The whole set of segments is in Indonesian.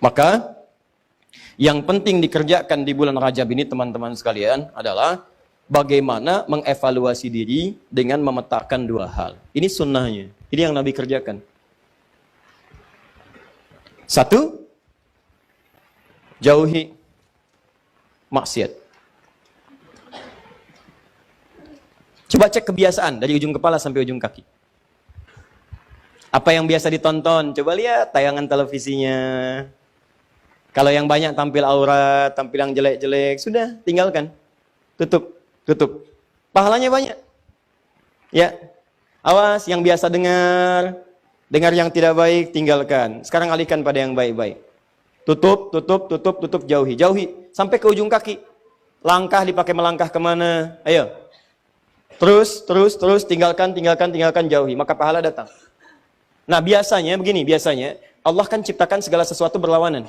Maka yang penting dikerjakan di bulan Rajab ini teman-teman sekalian adalah bagaimana mengevaluasi diri dengan memetakan dua hal. Ini sunnahnya. Ini yang Nabi kerjakan. Satu, jauhi maksiat. Coba cek kebiasaan dari ujung kepala sampai ujung kaki. Apa yang biasa ditonton? Coba lihat tayangan televisinya. Kalau yang banyak tampil aurat, tampil yang jelek-jelek, sudah tinggalkan. Tutup. Pahalanya banyak. Ya. Awas yang biasa dengar yang tidak baik tinggalkan. Sekarang alihkan pada yang baik-baik. Tutup, jauhi sampai ke ujung kaki. Langkah dipakai melangkah kemana? Ayo. Terus, tinggalkan, jauhi. Maka pahala datang. Nah, biasanya Allah kan ciptakan segala sesuatu berlawanan.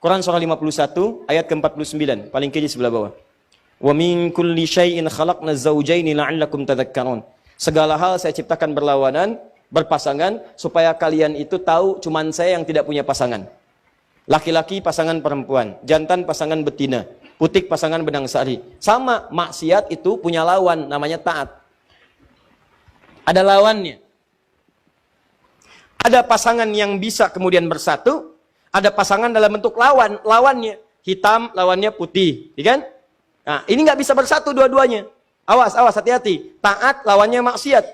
Quran surah 51 ayat ke-49, paling kiri sebelah bawah. Wa min kulli syai'in khalaqna zawjaini la'allakum tadhakkarun. Segala hal saya ciptakan berlawanan, berpasangan supaya kalian itu tahu cuman saya yang tidak punya pasangan. Laki-laki pasangan perempuan, jantan pasangan betina, putik pasangan benang sari. Sama, maksiat itu punya lawan namanya taat. Ada lawannya. Ada pasangan yang bisa kemudian bersatu, ada pasangan dalam bentuk lawannya hitam, lawannya putih, ya kan? Nah, ini nggak bisa bersatu dua-duanya. Awas, hati-hati. Taat lawannya maksiat.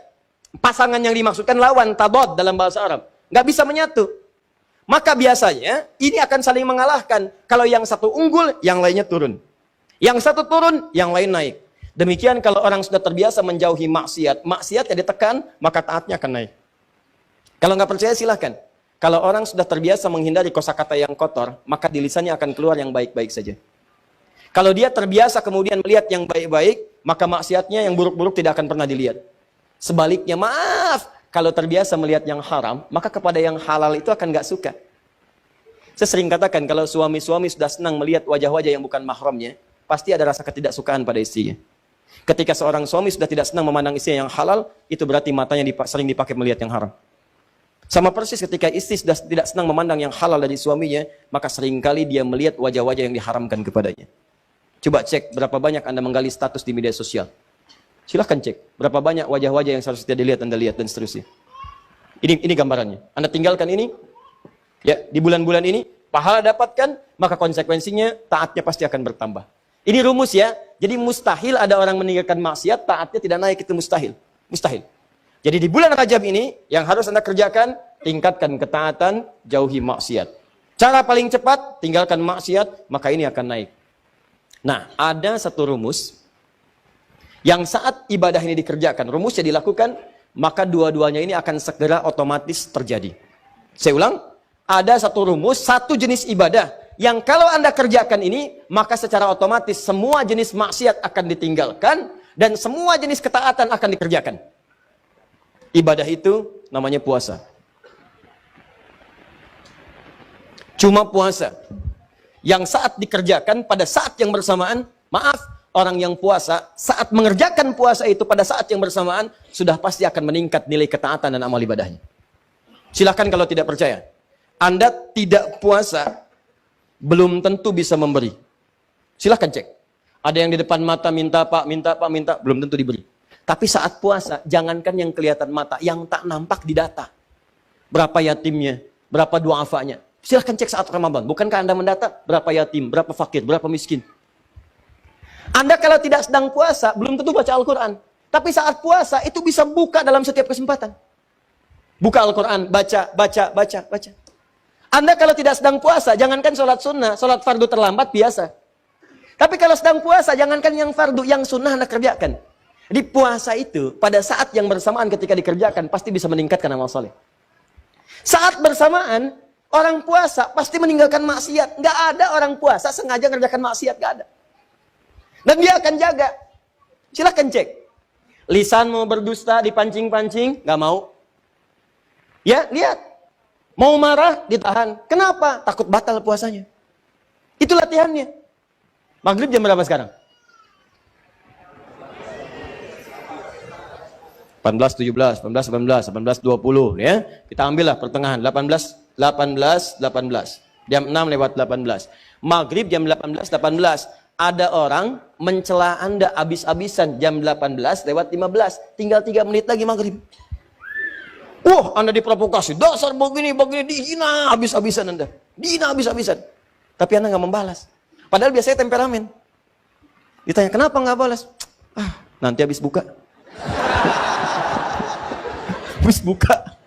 Pasangan yang dimaksudkan lawan, tadad dalam bahasa Arab, nggak bisa menyatu. Maka biasanya ini akan saling mengalahkan. Kalau yang satu unggul, yang lainnya turun. Yang satu turun, yang lain naik. Demikian kalau orang sudah terbiasa menjauhi maksiatnya ditekan, maka taatnya akan naik. Kalau nggak percaya silahkan. Kalau orang sudah terbiasa menghindari kosakata yang kotor, maka di lisannya akan keluar yang baik-baik saja. Kalau dia terbiasa kemudian melihat yang baik-baik, maka maksiatnya yang buruk-buruk tidak akan pernah dilihat. Sebaliknya, maaf, kalau terbiasa melihat yang haram, maka kepada yang halal itu akan nggak suka. Saya sering katakan, kalau suami-suami sudah senang melihat wajah-wajah yang bukan mahramnya, pasti ada rasa ketidaksukaan pada istrinya. Ketika seorang suami sudah tidak senang memandang istrinya yang halal, itu berarti matanya sering dipakai melihat yang haram. Sama persis ketika istri sudah tidak senang memandang yang halal dari suaminya, maka seringkali dia melihat wajah-wajah yang diharamkan kepadanya. Coba cek berapa banyak Anda menggali status di media sosial. Silahkan cek berapa banyak wajah-wajah yang seharusnya dilihat Anda lihat dan seterusnya. Ini gambarannya. Anda tinggalkan ini, ya, di bulan-bulan ini pahala dapatkan, maka konsekuensinya taatnya pasti akan bertambah. Ini rumus ya. Jadi mustahil ada orang meninggalkan maksiat, taatnya tidak naik, itu mustahil. Mustahil. Jadi di bulan Rajab ini, yang harus Anda kerjakan, tingkatkan ketaatan, jauhi maksiat. Cara paling cepat, tinggalkan maksiat, maka ini akan naik. Nah, ada satu rumus, yang saat ibadah ini dikerjakan, rumusnya dilakukan, maka dua-duanya ini akan segera otomatis terjadi. Saya ulang, ada satu rumus, satu jenis ibadah, yang kalau Anda kerjakan ini, maka secara otomatis semua jenis maksiat akan ditinggalkan, dan semua jenis ketaatan akan dikerjakan. Ibadah itu namanya puasa. Cuma puasa. Yang saat dikerjakan pada saat yang bersamaan, maaf, orang yang puasa, saat mengerjakan puasa itu pada saat yang bersamaan, sudah pasti akan meningkat nilai ketaatan dan amal ibadahnya. Silahkan kalau tidak percaya. Anda tidak puasa, belum tentu bisa memberi. Silahkan cek. Ada yang di depan mata minta pak, belum tentu diberi. Tapi saat puasa, jangankan yang kelihatan mata, yang tak nampak di data. Berapa yatimnya, berapa du'afanya. Silahkan cek saat Ramadan. Bukankah Anda mendata berapa yatim, berapa fakir, berapa miskin. Anda kalau tidak sedang puasa, belum tentu baca Al-Quran. Tapi saat puasa, itu bisa buka dalam setiap kesempatan. Buka Al-Quran, baca. Anda kalau tidak sedang puasa, jangankan sholat sunnah, sholat fardu terlambat, biasa. Tapi kalau sedang puasa, jangankan yang fardu, yang sunnah Anda kerjakan. Di puasa itu, pada saat yang bersamaan ketika dikerjakan, pasti bisa meningkatkan amal soleh. Saat bersamaan, orang puasa pasti meninggalkan maksiat. Nggak ada orang puasa sengaja mengerjakan maksiat, nggak ada. Dan dia akan jaga. Silahkan cek. Lisan mau berdusta, dipancing-pancing, nggak mau. Ya, lihat. Mau marah, ditahan. Kenapa? Takut batal puasanya. Itu latihannya. Maghrib jam berapa sekarang? 18, 17, 18, 19, 18, 20 ya. Kita ambillah pertengahan 18. Jam 6 lewat 18. Maghrib jam 18.18. Ada orang mencela Anda habis-habisan jam 18 lewat 15. Tinggal 3 menit lagi maghrib. Wah, Anda diprovokasi. Dasar begini, dihina habis-habisan Anda. Dihina habis-habisan. Tapi Anda nggak membalas. Padahal biasanya temperamen. Ditanya, kenapa nggak balas? Nanti habis buka. Habis buka.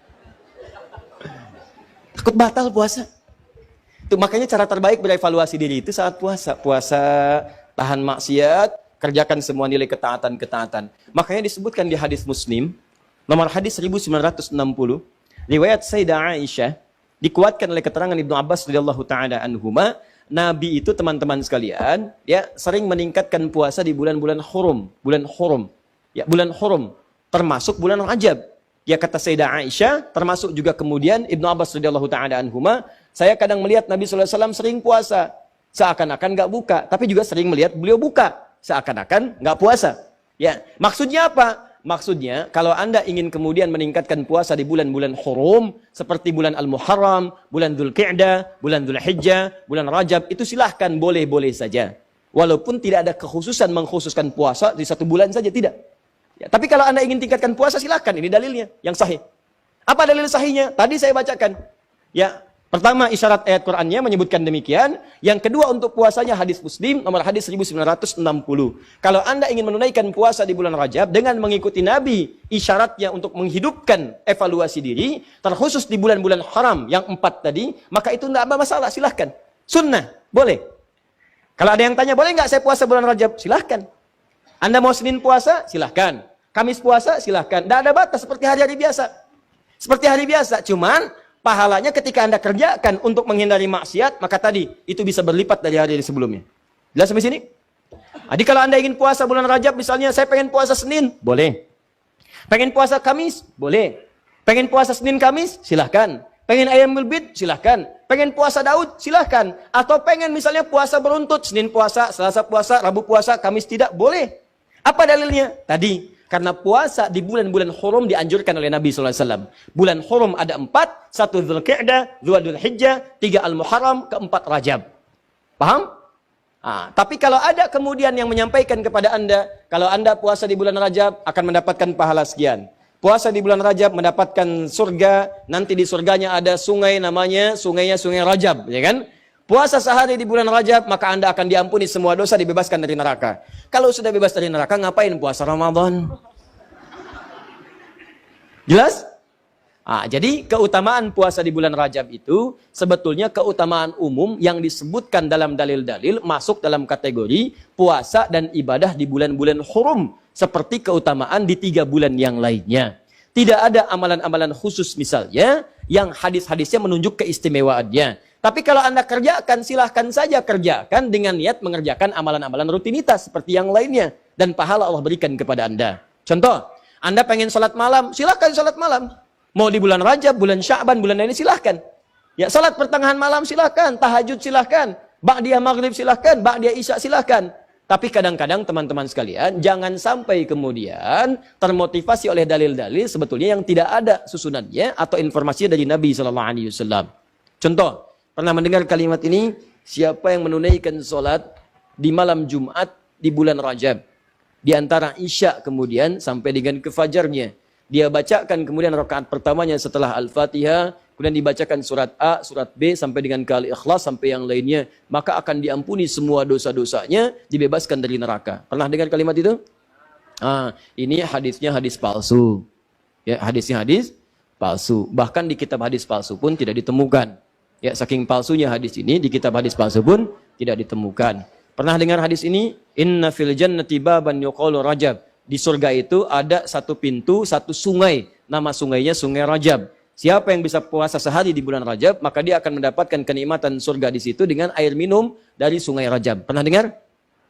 Takut batal puasa. Itu makanya cara terbaik berevaluasi diri itu saat puasa. Puasa, tahan maksiat, kerjakan semua nilai ketaatan-ketaatan. Makanya disebutkan di hadis Muslim, nomor hadis 1960, riwayat Sayyidah Aisyah, dikuatkan oleh keterangan Ibnu Abbas radhiyallahu taala anhuma, Nabi itu teman-teman sekalian, ya, sering meningkatkan puasa di bulan-bulan hurum, Ya, bulan hurum termasuk bulan Rajab. Ya, kata Sayyidah Aisyah, termasuk juga kemudian Ibnu Abbas radhiyallahu taala anhuma, saya kadang melihat Nabi sallallahu alaihi wasallam sering puasa, seakan-akan nggak buka, tapi juga sering melihat beliau buka, seakan-akan nggak puasa. Ya, maksudnya apa? Maksudnya, kalau Anda ingin kemudian meningkatkan puasa di bulan-bulan hurum, seperti bulan Al-Muharram, bulan Dzulqa'dah, bulan Dzulhijjah, bulan Rajab, itu silahkan, boleh-boleh saja. Walaupun tidak ada kekhususan mengkhususkan puasa di satu bulan saja, tidak. Ya, tapi kalau Anda ingin tingkatkan puasa, silahkan. Ini dalilnya, yang sahih. Apa dalil sahihnya? Tadi saya bacakan. Ya, pertama, isyarat ayat Qur'annya menyebutkan demikian. Yang kedua, untuk puasanya hadis Muslim, nomor hadis 1960. Kalau Anda ingin menunaikan puasa di bulan Rajab dengan mengikuti Nabi, isyaratnya untuk menghidupkan evaluasi diri, terkhusus di bulan-bulan haram yang 4 tadi, maka itu tidak ada masalah, silahkan. Sunnah, boleh. Kalau ada yang tanya, boleh nggak saya puasa bulan Rajab? Silahkan. Anda mau Senin puasa? Silahkan. Kamis puasa? Silahkan. Tidak ada batas, seperti hari-hari biasa. Seperti hari biasa, cuman pahalanya ketika Anda kerjakan untuk menghindari maksiat, maka tadi itu bisa berlipat dari hari sebelumnya. Jelas sampai sini? Jadi kalau Anda ingin puasa bulan Rajab, misalnya saya pengen puasa Senin, boleh. Pengen puasa Kamis, boleh. Pengen puasa Senin Kamis, silahkan. Pengen Ayyamul Bid, silahkan. Pengen puasa Daud, silahkan. Atau pengen misalnya puasa beruntut, Senin puasa, Selasa puasa, Rabu puasa, Kamis tidak, boleh. Apa dalilnya? Tadi. Karena puasa di bulan-bulan hurum dianjurkan oleh Nabi SAW. Bulan hurum ada 4, 1 Dzulqa'dah, 2 Dzulhijjah, 3 Al-Muharram, 4 Rajab. Paham? Tapi kalau ada kemudian yang menyampaikan kepada Anda, kalau Anda puasa di bulan Rajab akan mendapatkan pahala sekian. Puasa di bulan Rajab mendapatkan surga, nanti di surganya ada sungai namanya, sungainya Sungai Rajab, ya kan? Puasa sehari di bulan Rajab, maka Anda akan diampuni semua dosa, dibebaskan dari neraka. Kalau sudah bebas dari neraka, ngapain puasa Ramadan? Jelas? Jadi keutamaan puasa di bulan Rajab itu sebetulnya keutamaan umum yang disebutkan dalam dalil-dalil masuk dalam kategori puasa dan ibadah di bulan-bulan hurum. Seperti keutamaan di 3 bulan yang lainnya. Tidak ada amalan-amalan khusus misalnya yang hadis-hadisnya menunjuk keistimewaannya. Tapi kalau Anda kerjakan, silahkan saja kerjakan dengan niat mengerjakan amalan-amalan rutinitas seperti yang lainnya. Dan pahala Allah berikan kepada Anda. Contoh, Anda pengen sholat malam, silahkan sholat malam. Mau di bulan Rajab, bulan Sya'ban, bulan lainnya silahkan. Ya, sholat pertengahan malam silahkan, tahajud silahkan, ba'diyah maghrib silahkan, ba'diyah isya silahkan. Tapi kadang-kadang teman-teman sekalian, jangan sampai kemudian termotivasi oleh dalil-dalil sebetulnya yang tidak ada susunannya atau informasinya dari Nabi SAW. Contoh, pernah mendengar kalimat ini? Siapa yang menunaikan sholat di malam Jumat di bulan Rajab, di antara isya kemudian sampai dengan kefajarnya, dia bacakan kemudian rakaat pertamanya setelah Al-Fatihah, kemudian dibacakan surat A, surat B sampai dengan ke Al-Ikhlas sampai yang lainnya, maka akan diampuni semua dosa-dosanya, dibebaskan dari neraka. Pernah dengar kalimat itu? Ini hadisnya hadis palsu. Ya, hadisnya hadis palsu. Bahkan di kitab hadis palsu pun tidak ditemukan. Ya, saking palsunya hadis ini, di kitab hadis palsu pun tidak ditemukan. Pernah dengar hadis ini? Inna fil jannati baban yuqalu Rajab. Di surga itu ada satu pintu, satu sungai. Nama sungainya Sungai Rajab. Siapa yang bisa puasa sehari di bulan Rajab, maka dia akan mendapatkan kenikmatan surga di situ dengan air minum dari Sungai Rajab. Pernah dengar?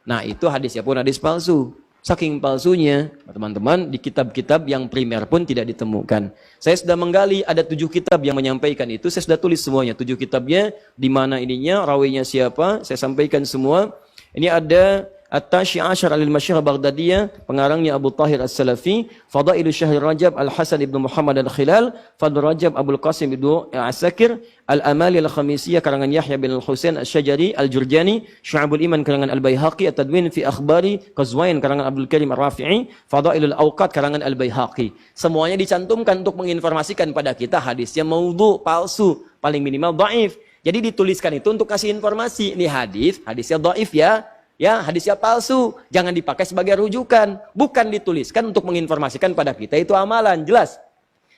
Nah, itu hadisnya pun hadis palsu. Saking palsunya, teman-teman, di kitab-kitab yang primer pun tidak ditemukan. Saya sudah menggali, ada 7 kitab yang menyampaikan itu. Saya sudah tulis semuanya, 7 kitabnya, di mana ininya, rawinya siapa, saya sampaikan semua. Ini ada At-Tashi' Ashar al-Masyhur Baghdadiyah, pengarangnya Abu Tahir As-Salafi, Fadailu Syahr Rajab Al-Hasan ibn Muhammad Al-Khilal, Fadl Rajab Abdul Qasim ibn Asakir, Al-Amali Al-Khamisiyah karangan Yahya bin Al-Husain Asy-Syajari, Al-Jurjani, Syu'abul Iman karangan Al-Baihaqi, At-Tadwin fi Akhbari Qazwain karangan Abdul Karim Ar-Rafi'i, Fadailul Awqat karangan Al-Baihaqi. Semuanya dicantumkan untuk menginformasikan pada kita hadisnya maudhu, palsu, paling minimal dhaif. Jadi dituliskan itu untuk kasih informasi, ini hadisnya dhaif ya. Ya, hadisnya palsu, jangan dipakai sebagai rujukan. Bukan dituliskan untuk menginformasikan pada kita itu amalan, jelas.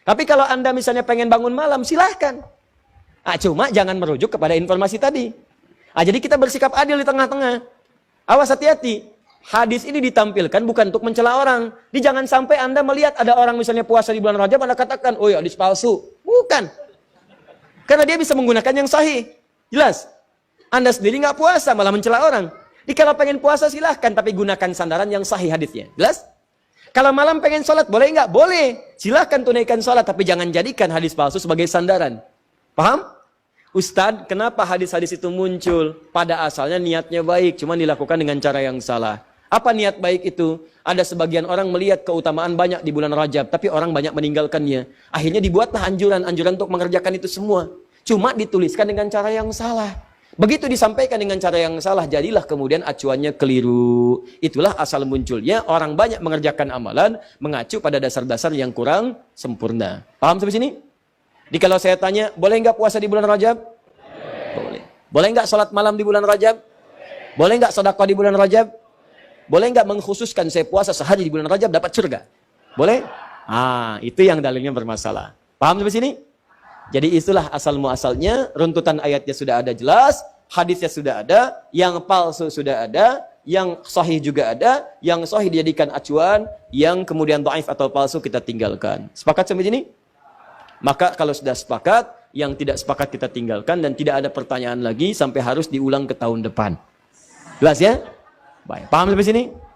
Tapi kalau Anda misalnya pengen bangun malam, silahkan. Cuma jangan merujuk kepada informasi tadi. Jadi kita bersikap adil di tengah-tengah. Awas, hati-hati. Hadis ini ditampilkan bukan untuk mencela orang. Jangan sampai Anda melihat ada orang misalnya puasa di bulan Rajab, Anda katakan, oh ya hadis palsu. Bukan. Karena dia bisa menggunakan yang sahih. Jelas. Anda sendiri nggak puasa, malah mencela orang. Kalau pengen puasa silahkan, tapi gunakan sandaran yang sahih hadisnya. Jelas? Kalau malam pengen sholat, boleh nggak? Boleh. Silahkan tunaikan sholat, tapi jangan jadikan hadis palsu sebagai sandaran. Paham? Ustadz, kenapa hadis-hadis itu muncul? Pada asalnya niatnya baik, cuma dilakukan dengan cara yang salah. Apa niat baik itu? Ada sebagian orang melihat keutamaan banyak di bulan Rajab, tapi orang banyak meninggalkannya. Akhirnya dibuatlah anjuran-anjuran untuk mengerjakan itu semua. Cuma dituliskan dengan cara yang salah. Begitu disampaikan dengan cara yang salah, jadilah kemudian acuannya keliru. Itulah asal munculnya orang banyak mengerjakan amalan mengacu pada dasar-dasar yang kurang sempurna. Paham sampai sini? Kalau saya tanya, boleh nggak puasa di bulan Rajab? Boleh. Boleh nggak sholat malam di bulan Rajab? Boleh nggak sedekah di bulan Rajab? Boleh nggak mengkhususkan saya puasa sehari di bulan Rajab dapat surga? Boleh? Itu yang dalilnya bermasalah. Paham sampai sini? Jadi itulah asal muasalnya, runtutan ayatnya sudah ada jelas, hadisnya sudah ada, yang palsu sudah ada, yang sahih juga ada, yang sahih dijadikan acuan, yang kemudian dhaif atau palsu kita tinggalkan. Sepakat sampai sini? Maka kalau sudah sepakat, yang tidak sepakat kita tinggalkan dan tidak ada pertanyaan lagi sampai harus diulang ke tahun depan. Jelas ya? Baik, paham sampai sini?